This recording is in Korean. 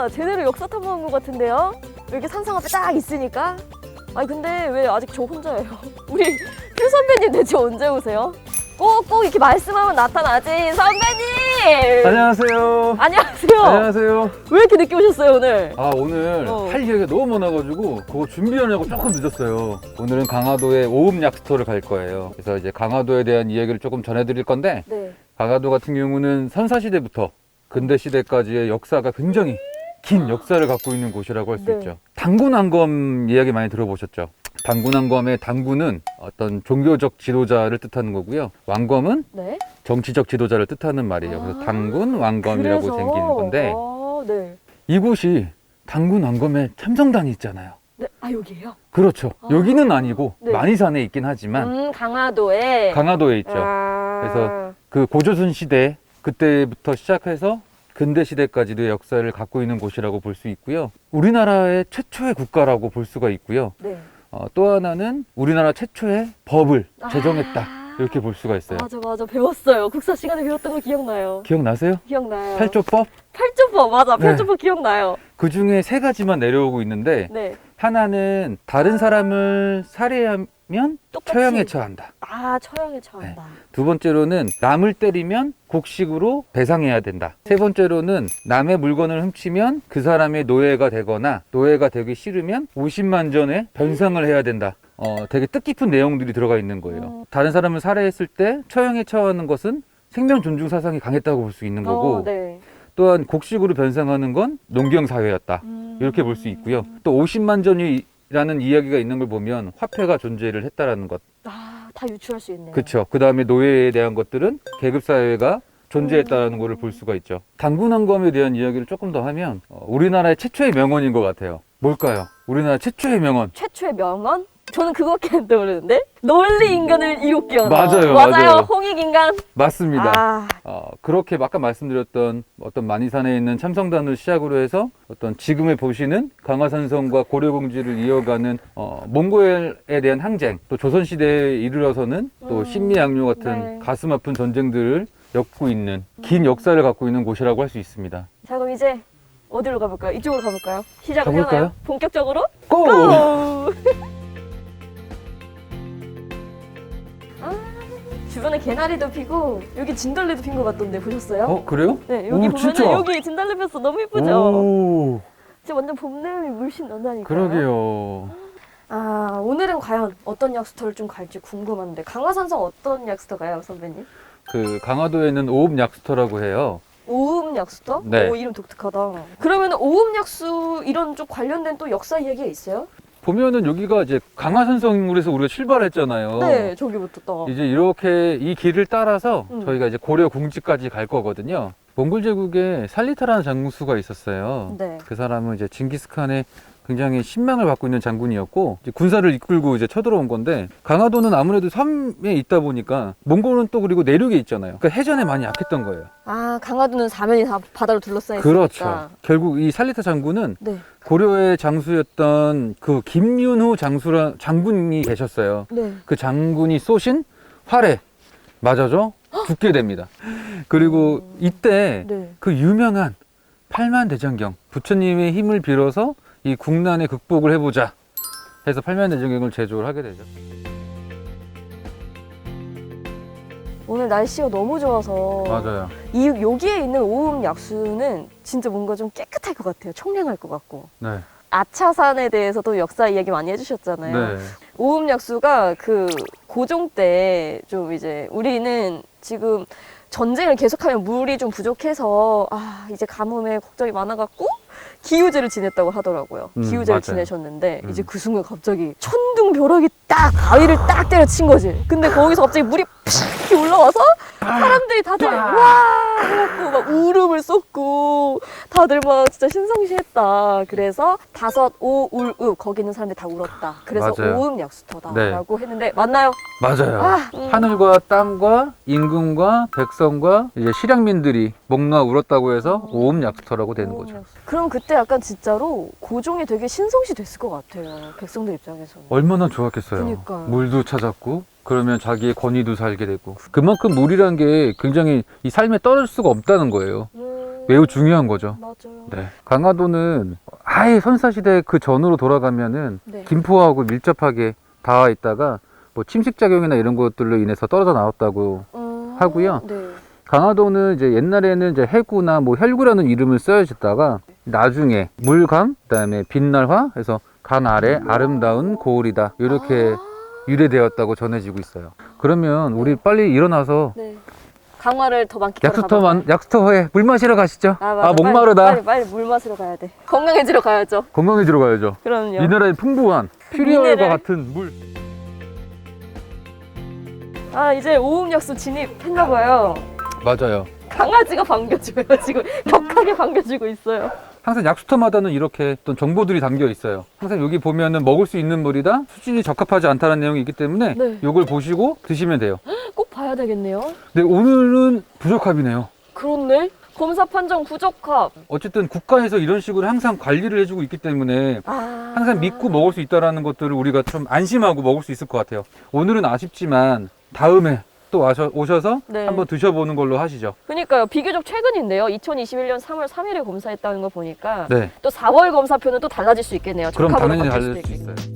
진짜 제대로 역사 탐험한 것 같은데요? 여기 산상 앞에 딱 있으니까. 아니 근데 왜 아직 저 혼자예요? 우리 큐 선배님 대체 언제 오세요? 꼭 이렇게 말씀하면 나타나지 선배님! 안녕하세요. 안녕하세요. 안녕하세요. 왜 이렇게 늦게 오셨어요 오늘? 오늘 할 얘기가 너무 많아가지고 그거 준비하느라고 조금 늦었어요. 오늘은 강화도의 오읍 약수터를 갈 거예요. 그래서 이제 강화도에 대한 이야기를 조금 전해드릴 건데, 네. 강화도 같은 경우는 선사시대부터 근대시대까지의 역사가 굉장히 긴 역사를 갖고 있는 곳이라고 할 수 네. 있죠. 당군왕검 이야기 많이 들어보셨죠? 당군왕검의 당군은 어떤 종교적 지도자를 뜻하는 거고요. 왕검은 네. 정치적 지도자를 뜻하는 말이에요. 그래서 당군 왕검이라고 그래서? 생기는 건데, 네. 이곳이 당군 왕검의 참성당이 있잖아요. 네. 여기에요? 그렇죠. 여기는 아니고 네. 만이산에 있긴 하지만 강화도에. 강화도에 있죠. 그래서 그 고조선 시대 그때부터 시작해서 근대 시대까지도 역사를 갖고 있는 곳이라고 볼 수 있고요. 우리나라의 최초의 국가라고 볼 수가 있고요. 네. 또 하나는 우리나라 최초의 법을 제정했다. 이렇게 볼 수가 있어요. 맞아 배웠어요. 국사 시간에 배웠던 거 기억나요. 기억나세요? 기억나요. 팔조법? 팔조법 맞아. 네. 팔조법 기억나요. 그 중에 세 가지만 내려오고 있는데, 네. 하나는 다른 사람을 살해하면 똑같이. 처형에 처한다. 처형에 처한다. 두 번째로는 남을 때리면 곡식으로 배상해야 된다. 세 번째로는 남의 물건을 훔치면 그 사람의 노예가 되거나 노예가 되기 싫으면 50만 전에 변상을 해야 된다. 되게 뜻깊은 내용들이 들어가 있는 거예요. 다른 사람을 살해했을 때 처형에 처하는 것은 생명 존중 사상이 강했다고 볼 수 있는 거고, 네. 또한 곡식으로 변상하는 건 농경 사회였다. 이렇게 볼 수 있고요. 또 50만 전이라는 이야기가 있는 걸 보면 화폐가 존재를 했다라는 것. 다 유추할 수 있네요. 그렇죠. 그 다음에 노예에 대한 것들은 계급 사회가 존재했다는 것을 볼 수가 있죠. 당군왕검에 대한 이야기를 조금 더 하면 우리나라의 최초의 명언인 것 같아요. 뭘까요? 우리나라 최초의 명언. 최초의 명언? 저는 그거밖에 안 떠오르는데? 논리 인간을 이롭게 하라. 맞아요. 홍익 인간. 맞습니다. 그렇게 아까 말씀드렸던 어떤 만이산에 있는 참성단을 시작으로 해서 어떤 지금을 보시는 강화산성과 고려공지를 이어가는 몽골에 대한 항쟁, 또 조선시대에 이르러서는 또 신미양요 같은 네. 가슴 아픈 전쟁들을 엮고 있는 긴 역사를 갖고 있는 곳이라고 할 수 있습니다. 자, 그럼 이제 어디로 가볼까요? 이쪽으로 가볼까요? 시작을 가볼까요? 해나요? 본격적으로? 고! 고! 주변에 개나리도 피고 여기 진달래도 핀 것 같던데 보셨어요? 그래요? 네, 여기 오, 보면은 진짜? 여기 진달래 폈어. 너무 예쁘죠? 오, 진짜 완전 봄 내음이 물씬 난다니까요. 그러게요. 오늘은 과연 어떤 약수터를 좀 갈지 궁금한데, 강화산성 어떤 약수터 가요, 선배님? 그 강화도에는 오읍 약수터라고 해요. 오읍 약수터? 네. 오, 이름 독특하다. 그러면 오읍 약수 이런 쪽 관련된 또 역사 이야기가 있어요? 보면은 여기가 이제 강화산성에서 우리가 출발했잖아요. 네, 저기부터 또. 이제 이렇게 이 길을 따라서 음. 저희가 이제 고려 궁지까지 갈 거거든요. 몽골 제국에 살리타라는 장수가 있었어요. 네. 그 사람은 이제 징기스칸의 굉장히 신망을 받고 있는 장군이었고, 이제 군사를 이끌고 이제 쳐들어온 건데, 강화도는 아무래도 섬에 있다 보니까 몽골은 또 그리고 내륙에 있잖아요. 그러니까 해전에 많이 약했던 거예요. 강화도는 사면이 다 바다로 둘러싸여 있으니까. 그렇죠. 결국 이 살리타 장군은 네. 고려의 장수였던 그 김윤후 장군이 계셨어요. 네. 그 장군이 쏘신 활에 맞아서 죽게 됩니다. 그리고 이때 네. 그 유명한 팔만대장경, 부처님의 힘을 빌어서 이 국난에 극복을 해보자 해서 팔만대장경을 제조를 하게 되죠. 오늘 날씨가 너무 좋아서 맞아요. 여기에 있는 오읍 약수는 진짜 뭔가 좀 깨끗할 것 같아요. 청량할 것 같고. 네. 아차산에 대해서도 역사 이야기 많이 해주셨잖아요. 네. 오읍 약수가 그 고종 때 좀 이제 우리는 지금 전쟁을 계속하면 물이 좀 부족해서 이제 가뭄에 걱정이 많아갖고 기우제를 지냈다고 하더라고요. 기우제를 맞아요. 지내셨는데 이제 그 순간 갑자기 천둥벼락이 딱 바위를 딱 때려친 거지. 근데 거기서 갑자기 물이 팍 올라와서 사람들이 다들 와 해갖고 막 울음을 쏟고 다들 막 진짜 신성시했다. 그래서 다섯 오울읍 거기 있는 사람들이 다 울었다. 그래서 맞아요. 오읍 약수터다라고 했는데 맞나요? 맞아요. 하늘과 땅과 임금과 백성과 이제 실향민들이 목 놓아 울었다고 해서 오읍 약수터라고 되는 거죠. 그럼 그때 약간 진짜로 고종이 되게 신성시 됐을 것 같아요. 백성들 입장에서는. 얼마나 좋았겠어요. 그러니까요. 물도 찾았고, 그러면 자기의 권위도 살게 되고, 그만큼 물이란 게 굉장히 이 삶에 떨어질 수가 없다는 거예요. 매우 중요한 거죠. 맞아요. 네. 강화도는 아예 선사시대 그 전으로 돌아가면은 네. 김포하고 밀접하게 닿아 있다가 뭐 침식작용이나 이런 것들로 인해서 떨어져 나왔다고 하고요. 네. 강화도는 이제 옛날에는 이제 해구나 뭐 혈구라는 이름을 써야겠다가 나중에 물감, 그다음에 빛날화 해서 강 아래 아름다운 고을이다 이렇게 유래되었다고 전해지고 있어요. 그러면 우리 빨리 일어나서 네. 강화를 더 만끽하러 가볼까요? 약수터에 물 마시러 가시죠. 맞아. 목마르다. 빨리 물 마시러 가야 돼. 건강해지러 가야죠. 건강해지러 가야죠. 그럼요. 미네랄이 풍부한 퓨리얼과 미네랄. 같은 물. 아, 이제 오음약수 진입했나 봐요. 맞아요. 강아지가 반겨줘요. 지금 격하게 반겨주고 있어요. 항상 약수터마다는 이렇게 어떤 정보들이 담겨 있어요. 항상 여기 보면은 먹을 수 있는 물이다, 수질이 적합하지 않다는 내용이 있기 때문에 네. 이걸 보시고 드시면 돼요. 꼭 봐야 되겠네요. 근데 오늘은 부적합이네요. 그렇네. 검사 판정 부적합. 어쨌든 국가에서 이런 식으로 항상 관리를 해주고 있기 때문에 항상 믿고 먹을 수 있다는 것들을 우리가 좀 안심하고 먹을 수 있을 것 같아요. 오늘은 아쉽지만 다음에 또 오셔서 네. 한번 드셔보는 걸로 하시죠. 그러니까요. 비교적 최근인데요. 2021년 3월 3일에 검사했다는 거 보니까 네. 또 4월 검사표는 또 달라질 수 있겠네요. 그럼 적합으로 당연히 바뀔 달릴 수도 수 있겠고. 있어요.